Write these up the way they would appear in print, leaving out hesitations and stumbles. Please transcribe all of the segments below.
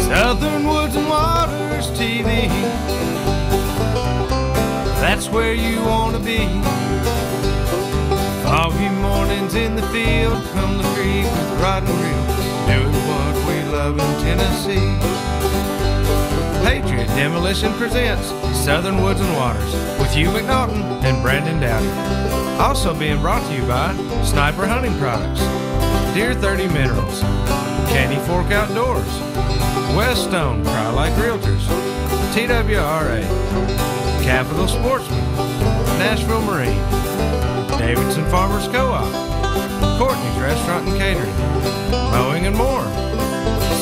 Southern Woods and Waters TV. That's where you want to be. Foggy mornings in the field, from the creek with the rod and reel, doing what we love in Tennessee. Patriot Demolition presents Southern Woods and Waters with Hugh McNaughton and Brandon Dowdy. Also being brought to you by Sniper Hunting Products, Deer 30 Minerals, Candy Fork Outdoors, Weststone Cry-Like Realtors, TWRA, Capital Sportsman, Nashville Marine, Davidson Farmers Co-op, Courtney's Restaurant and Catering, Mowing and More,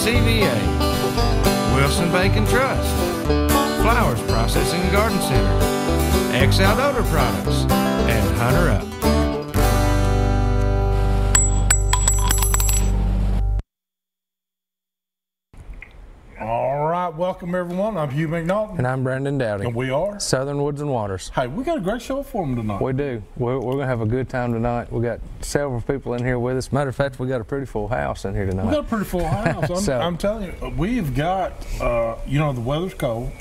CVA, Wilson Bank and Trust, Flowers Processing and Garden Center, X Outdoor Products, and Hunter Up. All right, welcome everyone. I'm Hugh McNaughton. And I'm Brandon Dowdy. And we are Southern Woods and Waters. Hey, we got a great show for them tonight. We do. We're going to have a good time tonight. We got several people in here with us. Matter of fact, we got a pretty full house in here tonight. We got a pretty full house. I'm telling you, we've got, you know, the weather's cold.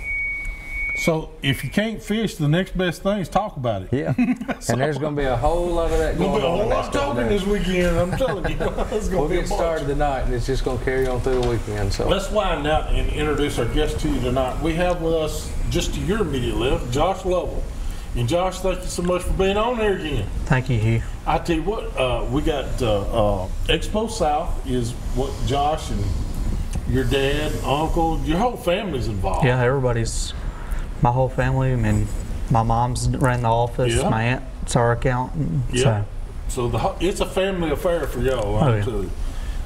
So if you can't fish, the next best thing is talk about it. Yeah. And there's going to be a whole lot of that going on. There'll be a whole lot of talking this weekend, I'm telling you. We'll get started tonight, and it's just going to carry on through the weekend. So let's wind out and introduce our guest to you tonight. We have with us, just to your immediate left, Josh Lovell. And Josh, thank you so much for being on there again. Thank you, Hugh. I tell you what, we got Expo South is what Josh and your dad, uncle, your whole family's involved. Yeah, everybody's. My whole family. I mean, my mom's ran the office. Yeah. My aunt's our accountant. Yeah. So it's a family affair for y'all. Oh, yeah. Too.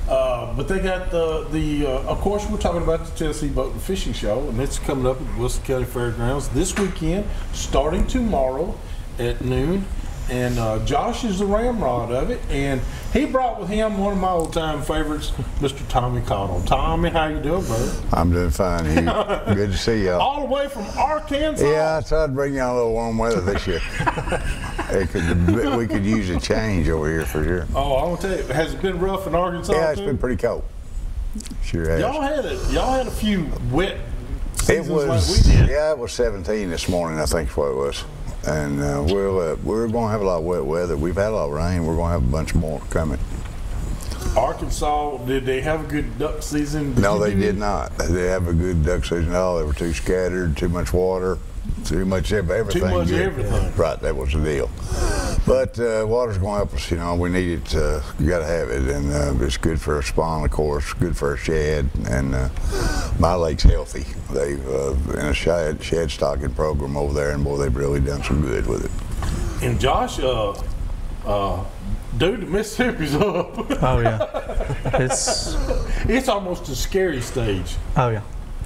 But they got of course, we're talking about the Tennessee Boat and Fishing Show, and it's coming up at Wilson County Fairgrounds this weekend, starting tomorrow at noon. And Josh is the ramrod of it, and he brought with him one of my old-time favorites, Mr. Tommy Cottle. Tommy, how you doing, brother? I'm doing fine, Hugh. Good to see y'all. All the way from Arkansas? Yeah, I tried to bring y'all a little warm weather this year. We could use a change over here for sure. Oh, I want to tell you, has it been rough in Arkansas? Yeah, it's been pretty cold. Sure has. Y'all had a few wet seasons like we did. Yeah, it was 17 this morning, I think is what it was. And we're going to have a lot of wet weather. We've had a lot of rain. We're going to have a bunch more coming. Arkansas, did they have a good duck season? No, they did not. They didn't have a good duck season at all. They were too scattered, too much water, too much everything. Too much everything. Right, that was the deal. But water's going to help us, you know. We need it. You got to have it, and it's good for a spawn, of course. Good for a shad, and my lake's healthy. They've in a shad stocking program over there, and boy, they've really done some good with it. And Josh, dude, the Mississippi's up. Oh yeah, it's almost a scary stage. Oh yeah.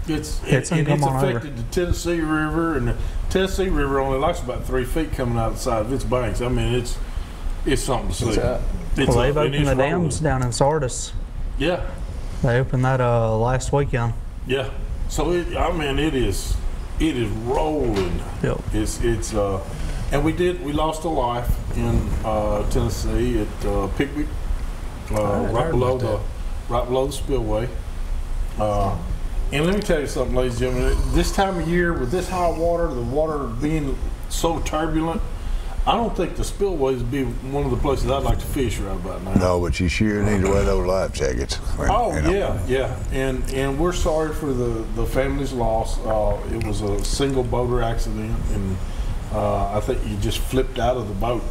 It's affected the Tennessee River, and the Tennessee River only likes about 3 feet coming out the side of its banks. I mean, it's something to see. Well, they've opened the dams down in Sardis. Yeah. They opened that last weekend. Yeah. So I mean, it is rolling. Yep. And we lost a life in Tennessee at Pickwick, right below the spillway. And let me tell you something, ladies and gentlemen, this time of year with this high water, the water being so turbulent, I don't think the spillways would be one of the places I'd like to fish right about now. No, but you sure need to wear those life jackets. Yeah. And we're sorry for the family's loss. It was a single boater accident, and I think he just flipped out of the boat,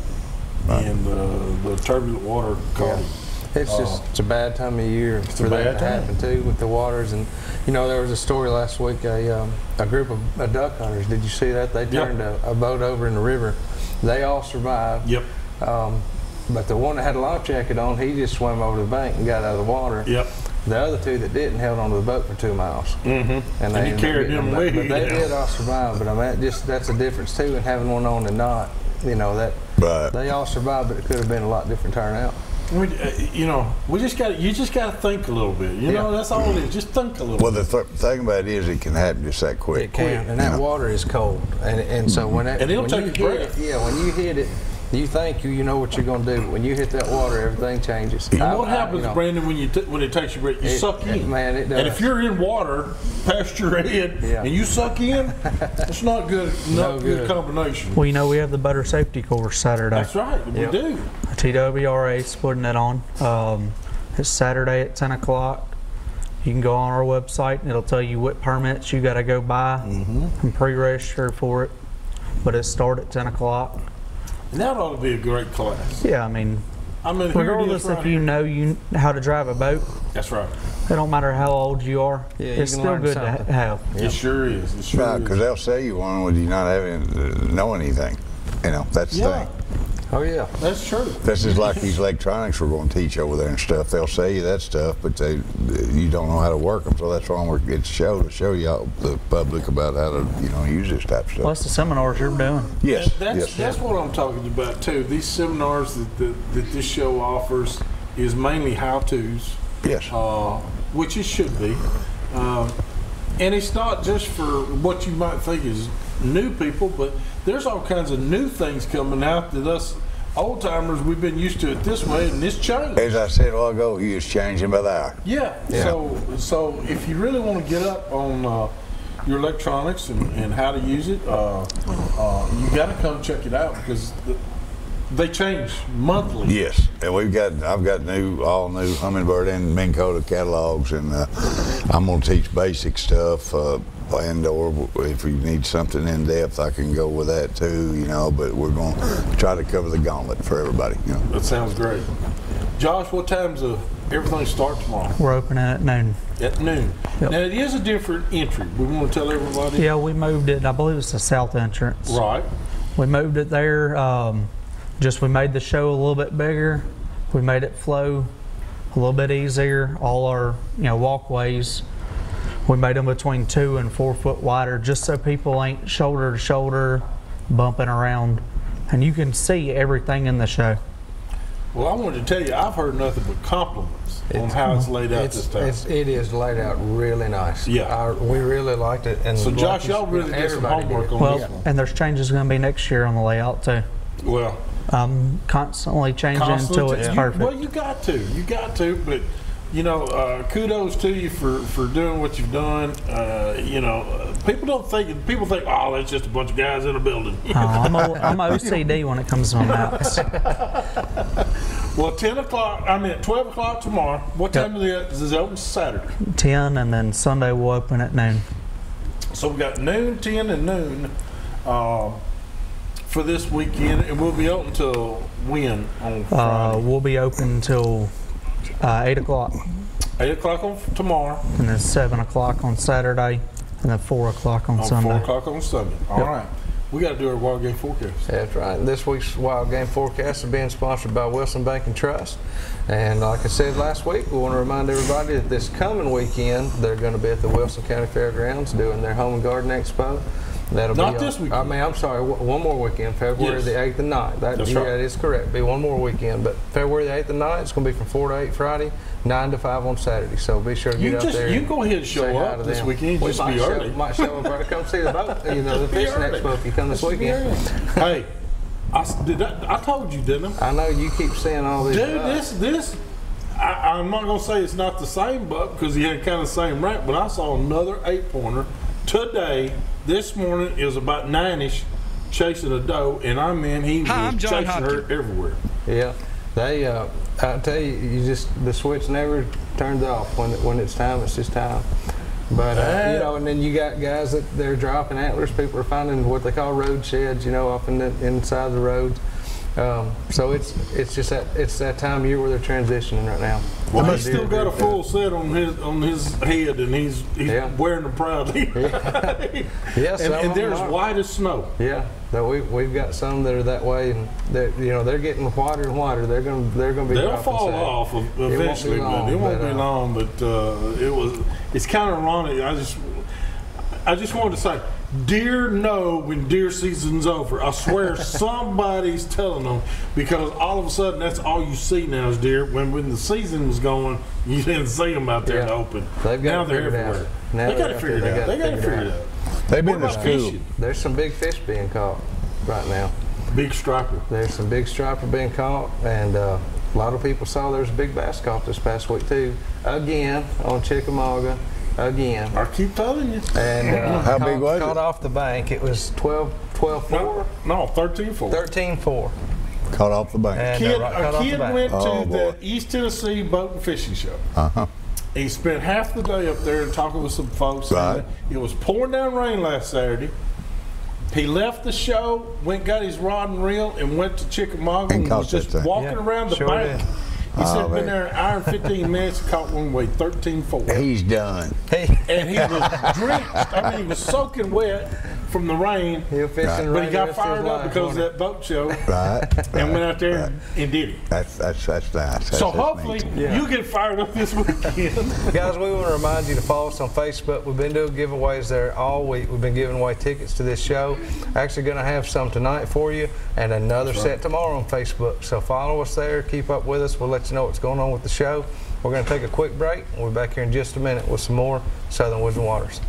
and the turbulent water caught him. it's a bad time of year for that to happen too, with the waters. And you know, there was a story last week. A group of duck hunters. Did you see that? They turned a boat over in the river. They all survived. Yep. But the one that had a life jacket on, he just swam over the bank and got out of the water. Yep. The other two that didn't held onto the boat for 2 miles. Mm-hmm. And he carried them away. But they did all survive. But I mean, that's a difference too in having one on and not. You know that they all survived, but it could have been a lot different turnout. You know, you just got to think a little bit. You know, that's all it is. Just think a little bit. Well, the thing about it is, it can happen just that quick. It can, and that water is cold, and so when you hit it, when you hit it, You think you know what you're going to do, but when you hit that water, everything changes. And what happens, Brandon, when it takes your breath? You suck in. Man, it does. And if you're in water past your head and you suck in, it's not good. Not good combination. Well, you know, we have the Butter Safety Course Saturday. That's right. We do. TWRA's putting it on. It's Saturday at 10 o'clock. You can go on our website and it'll tell you what permits you got to go buy and pre-register for it. But it starts at 10 o'clock. And that ought to be a great class. Yeah, I mean regardless right if you know how to drive a boat. That's right. It don't matter how old you are. Yeah, it's still good to have. It sure is. It sure is. Because they'll sell you one with you not having to know anything. You know, that's the thing. Oh yeah, that's true. That's just like these electronics we're going to teach over there and stuff. They'll sell you that stuff, but you don't know how to work them. So that's why we're getting to show you the public about how to use this type of stuff. Plus the seminars you're doing. Yes, that's what I'm talking about too. These seminars that this show offers is mainly how-tos. Yes. Which it should be, and it's not just for what you might think is new people, but there's all kinds of new things coming out that us old timers, we've been used to it this way, and it's changed. As I said a while ago, he is changing by the hour. Yeah. So if you really want to get up on your electronics and how to use it, you got to come check it out because they change monthly. Yes, and I've got all new Humminbird and Minn Kota catalogs, and I'm going to teach basic stuff. And/or if you need something in depth, I can go with that too. But we're going to try to cover the gauntlet for everybody. That sounds great. Josh, what time's everything start tomorrow? We're opening at noon. At noon. Yep. Now it is a different entry. We want to tell everybody. Yeah, we moved it. I believe it's the south entrance. Right. We moved it there. We made the show a little bit bigger. We made it flow a little bit easier. All our walkways, we made them between 2 and 4 foot wider, just so people ain't shoulder to shoulder bumping around, and you can see everything in the show. Well, I wanted to tell you, I've heard nothing but compliments on how it's laid out this time. It is laid out really nice. Yeah. We really liked it. And so Josh, y'all really did some homework on this one. And there's changes going to be next year on the layout too. Well, constantly changing until it's perfect. Well, you got to, but kudos to you for doing what you've done. People think, oh, that's just a bunch of guys in a building. I'm OCD when it comes to my maps. Well, 12 o'clock tomorrow. What time is it open Saturday? 10, and then Sunday we'll open at noon. So we got noon, 10, and noon for this weekend, and we'll be open till when on Friday? We'll be open till 8 o'clock. 8 o'clock on tomorrow. And then 7 o'clock on Saturday, and then 4 o'clock on Sunday. 4 o'clock on Sunday. All right. We got to do our wild game forecast. That's right. This week's wild game forecast is being sponsored by Wilson Bank and Trust. And like I said last week, we want to remind everybody that this coming weekend, they're going to be at the Wilson County Fairgrounds doing their Home and Garden Expo. That'll Not be this weekend. I'm sorry, one more weekend, February the 8th and 9th. That's right. That is correct. Be one more weekend, but February the 8th and 9th, it's going to be from 4 to 8 Friday, 9 to 5 on Saturday. So be sure to get out there. You can go ahead and show up this weekend. We Just be early. Might show up to come see the boat. The fishing expo if you come this weekend. Hey, I told you, didn't I? I know you keep saying all these. Dude, I'm not going to say it's not the same buck because he had kind of the same rank, but I saw another 8-pointer today. This morning is about 9-ish chasing a doe, and he was chasing her everywhere. Yeah, I tell you, the switch never turns off when it's time. It's just time. But and then you got guys that they're dropping antlers. People are finding what they call road sheds, off inside the roads. So it's just that time of year where they're transitioning right now. Well, he's still got a full set on his head, and he's wearing them proudly. Yes, and they're as white as snow. Yeah, we've got some that are that way, and they're getting whiter and whiter. They're gonna be. They'll fall off eventually, but it won't be long. But it's kind of ironic. I just wanted to say, deer know when deer season's over. I swear somebody's telling them, because all of a sudden that's all you see now is deer. When the season was going, you didn't see them out there in the open. Now they're everywhere. They got to figure it out. They got to figure it out. They've been to school. There's some big fish being caught right now. Big striper. There's some big striper being caught, and a lot of people saw there was a big bass caught this past week too. Again on Chickamauga. Again. I keep telling you. And How big was it? Caught off the bank. It was 12-4. No, 13-4. 13-4. Caught off the bank. And, A kid went Oh, to boy. the East Tennessee Boat and Fishing Show. Uh-huh. He spent half the day up there and talking with some folks. Right. It was pouring down rain last Saturday. He left the show, got his rod and reel, and went to Chickamauga And and caught was just that thing. walking around the sure bank. did. He said Oh, been man. there an hour and 15 minutes and caught one weighed 13-4. He's done. Hey, And he was drenched. I mean, he was soaking wet from the rain. he'll fish in the But rain he the got rest of his fired up life, because of won't he? that boat show Right. and went out there and did it. That's nice. That's So neat. hopefully you get fired up this weekend. Guys, we want to remind you to follow us on Facebook. We've been doing giveaways there all week. We've been giving away tickets to this show. Actually going to have some tonight for you and another set tomorrow on Facebook. So follow us there. Keep up with us. We'll let you know what's going on with the show. We're going to take a quick break. We'll be back here in just a minute with some more Southern Woods and Waters.